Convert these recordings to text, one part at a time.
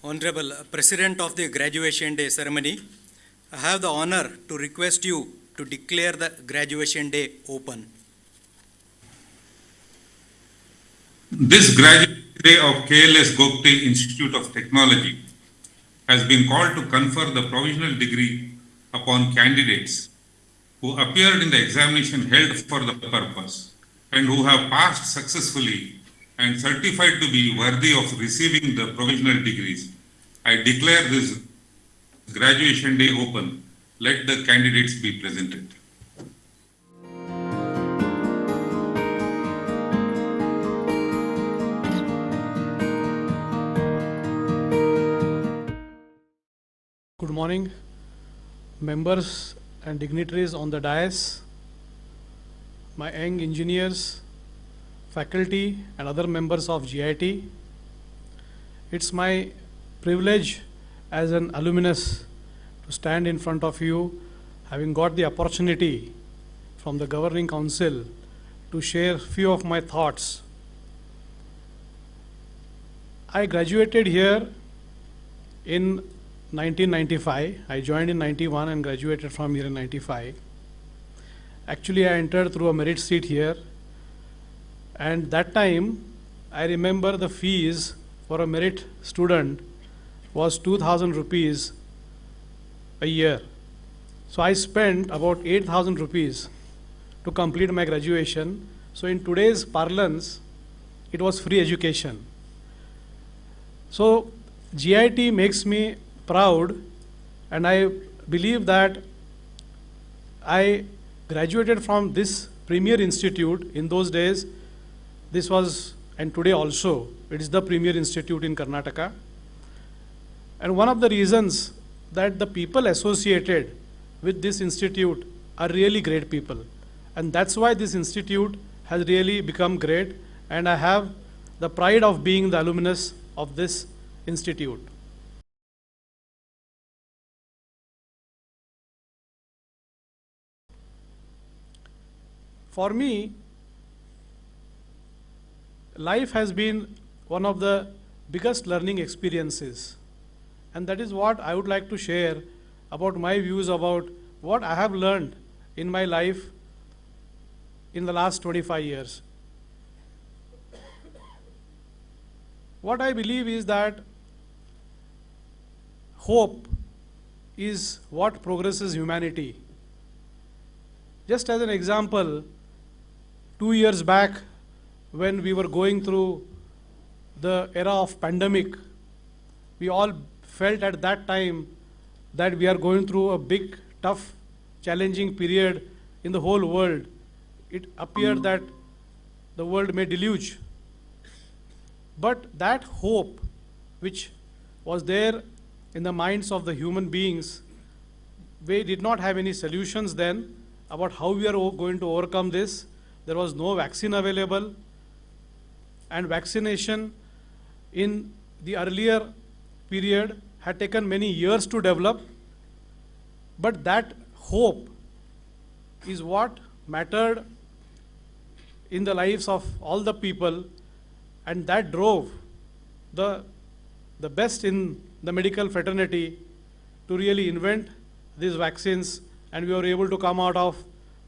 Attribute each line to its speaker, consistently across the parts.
Speaker 1: Honorable President of the Graduation Day ceremony, I have the honor to request you to declare the Graduation Day open.
Speaker 2: This Graduation Day of KLS Gogte Institute of Technology has been called to confer the provisional degree upon candidates who appeared in the examination held for the purpose and who have passed successfully and certified to be worthy of receiving the provisional degrees. I declare this Graduation Day open. Let the candidates be presented.
Speaker 3: Good morning, members and dignitaries on the dais, my young engineers, faculty and other members of GIT. It's my privilege as an alumnus to stand in front of you, having got the opportunity from the governing council to share few of my thoughts. I graduated here in 1995. I joined in 91 and graduated from here in 95. Actually, I entered through a merit seat here, and that time I remember the fees for a merit student was 2,000 rupees a year. So I spent about 8,000 rupees to complete my graduation. So in today's parlance, it was free education. So GIT makes me proud, and I believe that I graduated from this premier institute. In those days, this was, and today also, it is the premier institute in Karnataka. And one of the reasons that the people associated with this institute are really great people. And that's why this institute has really become great, and I have the pride of being the alumnus of this institute. For me, life has been one of the biggest learning experiences, and that is what I would like to share about my views about what I have learned in my life in the last 25 years. What I believe is that hope is what progresses humanity. Just as an example, 2 years back, when we were going through the era of pandemic, we all felt at that time that we are going through a big, tough, challenging period in the whole world. It appeared that the world may deluge. But that hope, which was there in the minds of the human beings, we did not have any solutions then about how we are going to overcome this. There was no vaccine available, and vaccination in the earlier period had taken many years to develop. But that hope is what mattered in the lives of all the people, and that drove the best in the medical fraternity to really invent these vaccines, and we were able to come out of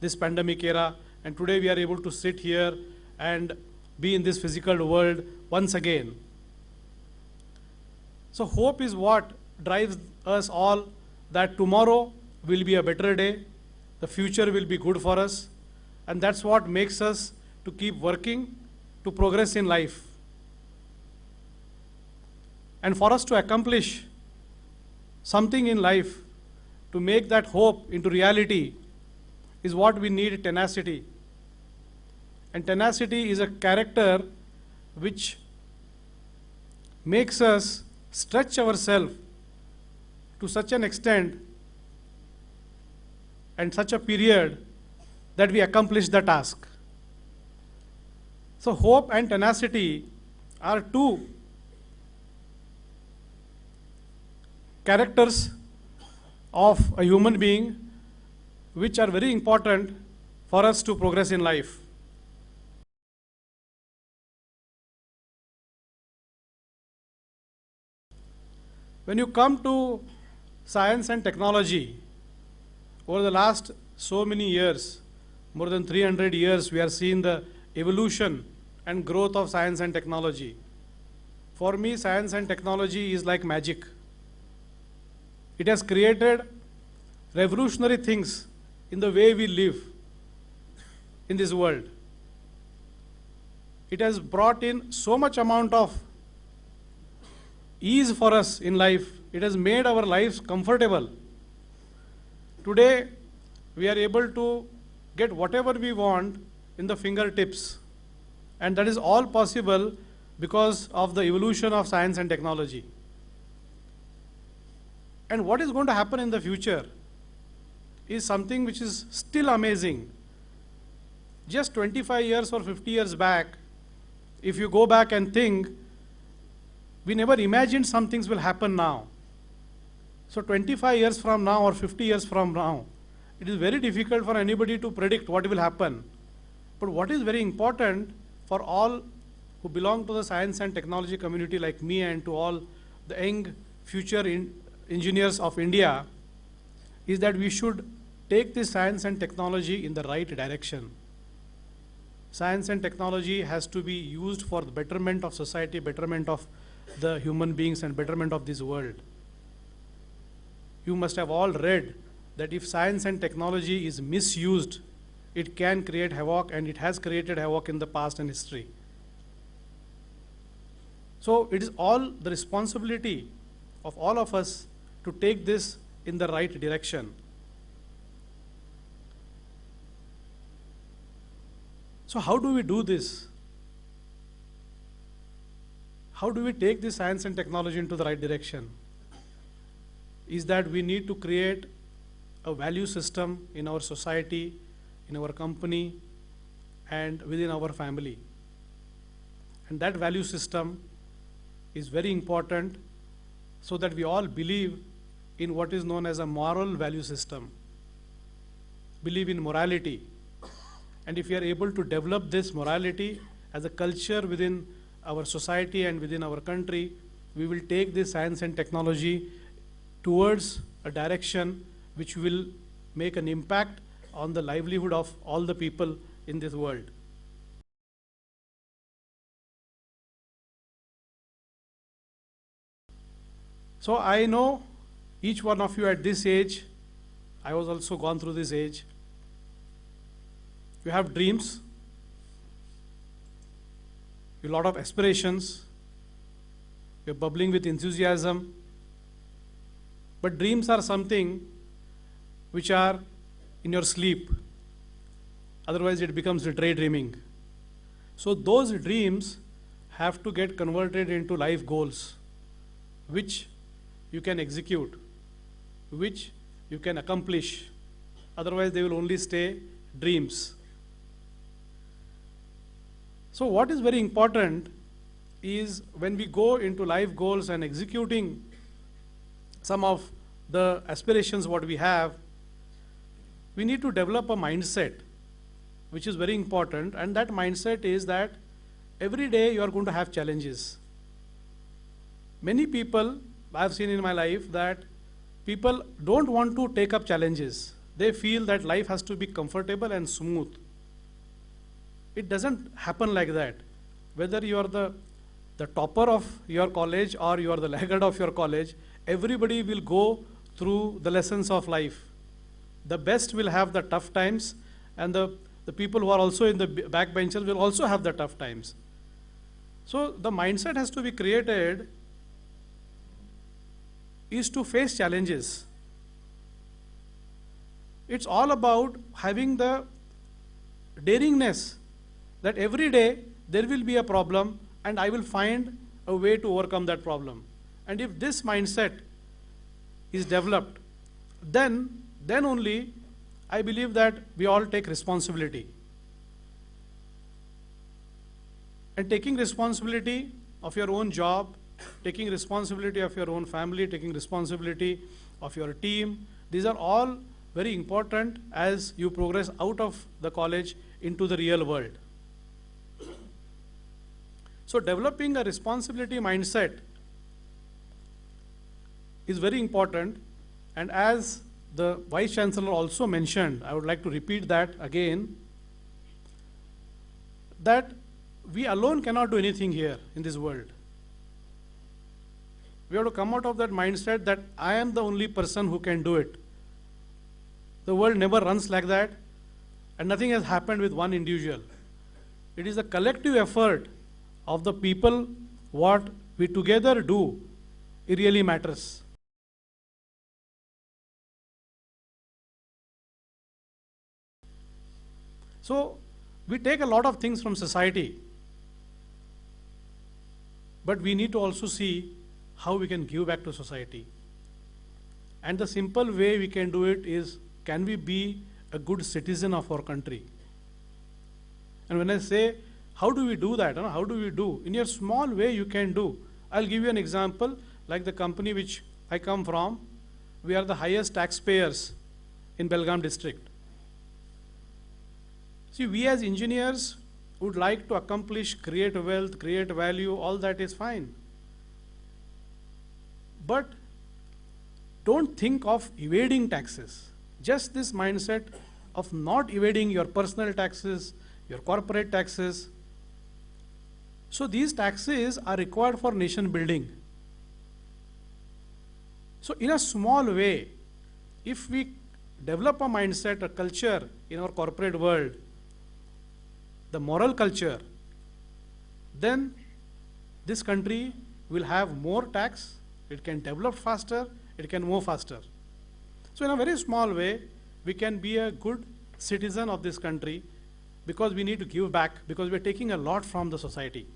Speaker 3: this pandemic era, and today we are able to sit here and be in this physical world once again. So hope is what drives us all, that tomorrow will be a better day, the future will be good for us, and that's what makes us to keep working to progress in life. And for us to accomplish something in life, to make that hope into reality, is what we need: tenacity. And tenacity is a character which makes us stretch ourselves to such an extent and such a period that we accomplish the task. So hope and tenacity are two characters of a human being which are very important for us to progress in life. When you come to science and technology, over the last so many years, more than 300 years, we are seeing the evolution and growth of science and technology. For me, science and technology is like magic. It has created revolutionary things in the way we live in this world. It has brought in so much amount of ease for us in life. It has made our lives comfortable. Today, we are able to get whatever we want in the fingertips. And that is all possible because of the evolution of science and technology. And what is going to happen in the future is something which is still amazing. Just 25 years or 50 years back, if you go back and think, we never imagined some things will happen now. So 25 years from now or 50 years from now, it is very difficult for anybody to predict what will happen. But what is very important for all who belong to the science and technology community like me and to all the young future engineers of India is that we should take this science and technology in the right direction. Science and technology has to be used for the betterment of society, betterment of the human beings and betterment of this world. You must have all read that if science and technology is misused, it can create havoc, and it has created havoc in the past and history. So it is all the responsibility of all of us to take this in the right direction. So how do we do this? How do we take this science and technology into the right direction? Is that we need to create a value system in our society, in our company, and within our family. And that value system is very important so that we all believe in what is known as a moral value system, believe in morality. And if we are able to develop this morality as a culture within our society and within our country, we will take this science and technology towards a direction which will make an impact on the livelihood of all the people in this world. So I know each one of you at this age, I was also gone through this age. You have dreams, a lot of aspirations, you're bubbling with enthusiasm, but dreams are something which are in your sleep. Otherwise it becomes daydreaming. So those dreams have to get converted into life goals, which you can execute, which you can accomplish. Otherwise they will only stay dreams. So what is very important is when we go into life goals and executing some of the aspirations what we have, we need to develop a mindset which is very important, and that mindset is that every day you are going to have challenges. Many people I have seen in my life that people don't want to take up challenges. They feel that life has to be comfortable and smooth. It doesn't happen like that. Whether you are the topper of your college or you are the laggard of your college, everybody will go through the lessons of life. The best will have the tough times, and the people who are also in the backbenchers will also have the tough times. So the mindset has to be created is to face challenges. It's all about having the daringness that every day there will be a problem and I will find a way to overcome that problem. And if this mindset is developed, then only I believe that we all take responsibility. And taking responsibility of your own job, taking responsibility of your own family, taking responsibility of your team, these are all very important as you progress out of the college into the real world. So developing a responsibility mindset is very important. And as the Vice Chancellor also mentioned, I would like to repeat that again, that we alone cannot do anything here in this world. We have to come out of that mindset that I am the only person who can do it. The world never runs like that, and nothing has happened with one individual. It is a collective effort of the people. What we together do, it really matters. So we take a lot of things from society, but we need to also see how we can give back to society. And the simple way we can do it is, can we be a good citizen of our country? And when I say, how do we do that? How do we do? In your small way you can do. I'll give you an example, like the company which I come from, we are the highest taxpayers in Belgavi district. See, we as engineers would like to accomplish, create wealth, create value, all that is fine. But don't think of evading taxes. Just this mindset of not evading your personal taxes, your corporate taxes. So these taxes are required for nation building. So in a small way, if we develop a mindset, a culture in our corporate world, the moral culture, then this country will have more tax, it can develop faster, it can move faster. So in a very small way, we can be a good citizen of this country, because we need to give back, because we are taking a lot from the society.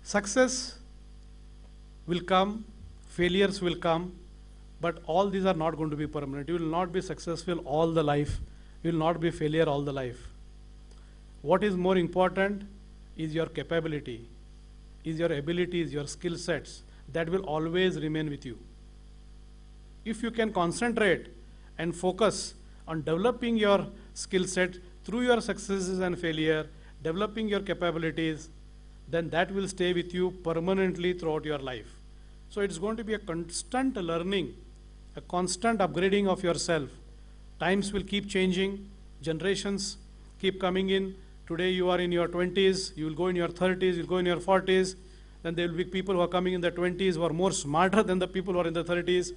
Speaker 3: Success will come, failures will come, but all these are not going to be permanent. You will not be successful all the life. You will not be failure all the life. What is more important is your capability, is your abilities, your skill sets. That will always remain with you. If you can concentrate and focus on developing your skill set through your successes and failure, developing your capabilities, then that will stay with you permanently throughout your life. So it's going to be a constant learning, a constant upgrading of yourself. Times will keep changing, generations keep coming in. Today you are in your 20s, you will go in your 30s, you will go in your 40s, then there will be people who are coming in their 20s who are more smarter than the people who are in their 30s.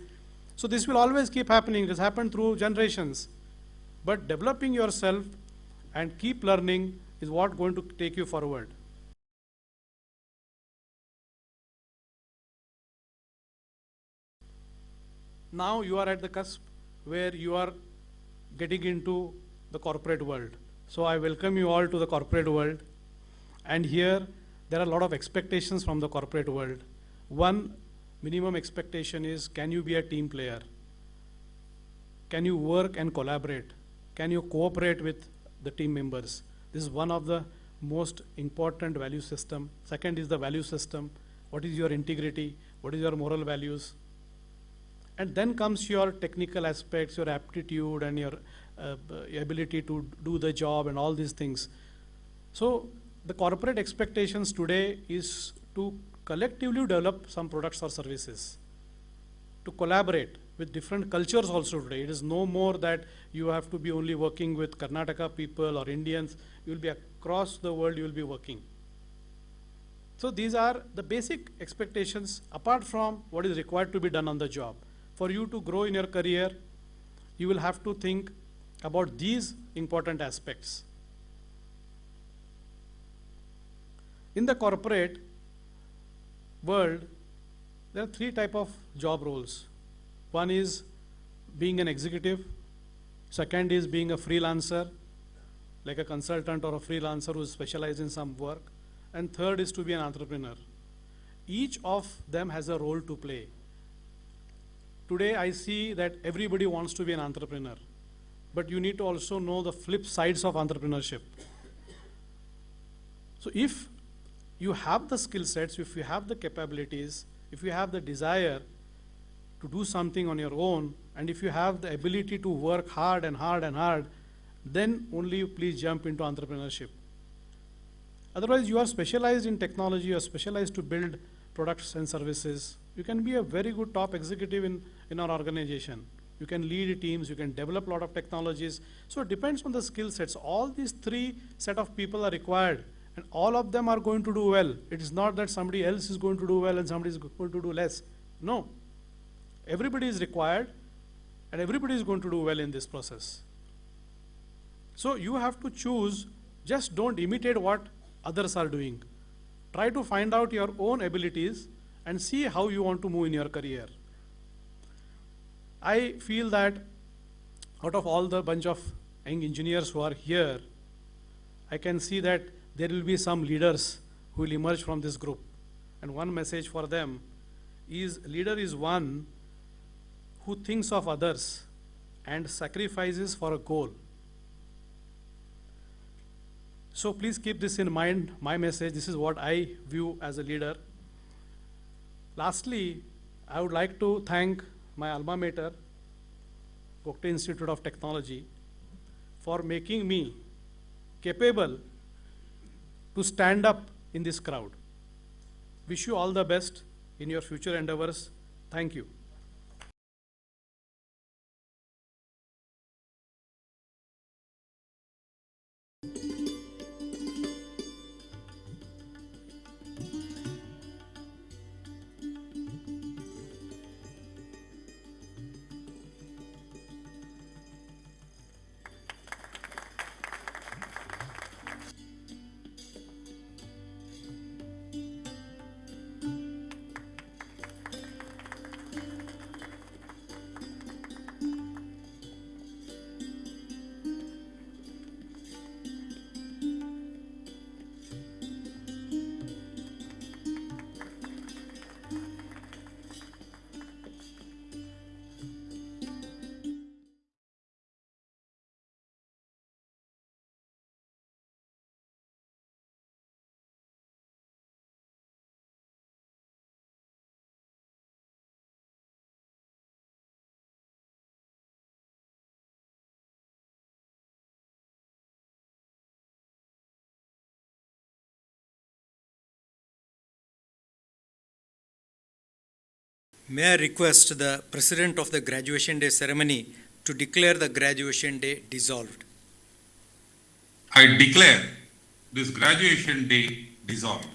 Speaker 3: So this will always keep happening. This happened through generations. But developing yourself and keep learning is what going to take you forward. Now you are at the cusp where you are getting into the corporate world. So I welcome you all to the corporate world. And here there are a lot of expectations from the corporate world. One minimum expectation is, can you be a team player? Can you work and collaborate? Can you cooperate with the team members? This is one of the most important value system. Second is the value system. What is your integrity? What is your moral values? And then comes your technical aspects, your aptitude and your ability to do the job and all these things. So the corporate expectations today is to collectively develop some products or services, to collaborate with different cultures also today. It is no more that you have to be only working with Karnataka people or Indians. You will be across the world, you will be working. So these are the basic expectations apart from what is required to be done on the job. For you to grow in your career, you will have to think about these important aspects. In the corporate world, there are three types of job roles. One is being an executive. Second is being a freelancer, like a consultant or a freelancer who is specialized in some work. And third is to be an entrepreneur. Each of them has a role to play. Today I see that everybody wants to be an entrepreneur, but you need to also know the flip sides of entrepreneurship. So if you have the skill sets, if you have the capabilities, if you have the desire to do something on your own, and if you have the ability to work hard and hard and hard, then only please jump into entrepreneurship. Otherwise, you are specialized in technology, you are specialized to build products and services. You can be a very good top executive in our organization. You can lead teams, you can develop a lot of technologies. So it depends on the skill sets. All these three set of people are required, and all of them are going to do well. It is not that somebody else is going to do well and somebody is going to do less. No. Everybody is required, and everybody is going to do well in this process. So you have to choose, just don't imitate what others are doing. Try to find out your own abilities and see how you want to move in your career. I feel that out of all the bunch of young engineers who are here, I can see that there will be some leaders who will emerge from this group. And one message for them is, leader is one who thinks of others and sacrifices for a goal. So please keep this in mind, my message. This is what I view as a leader. Lastly, I would like to thank my alma mater, Gogte Institute of Technology, for making me capable to stand up in this crowd. Wish you all the best in your future endeavors. Thank you.
Speaker 1: May I request the President of the Graduation Day ceremony to declare the Graduation Day dissolved.
Speaker 2: I declare this graduation day dissolved.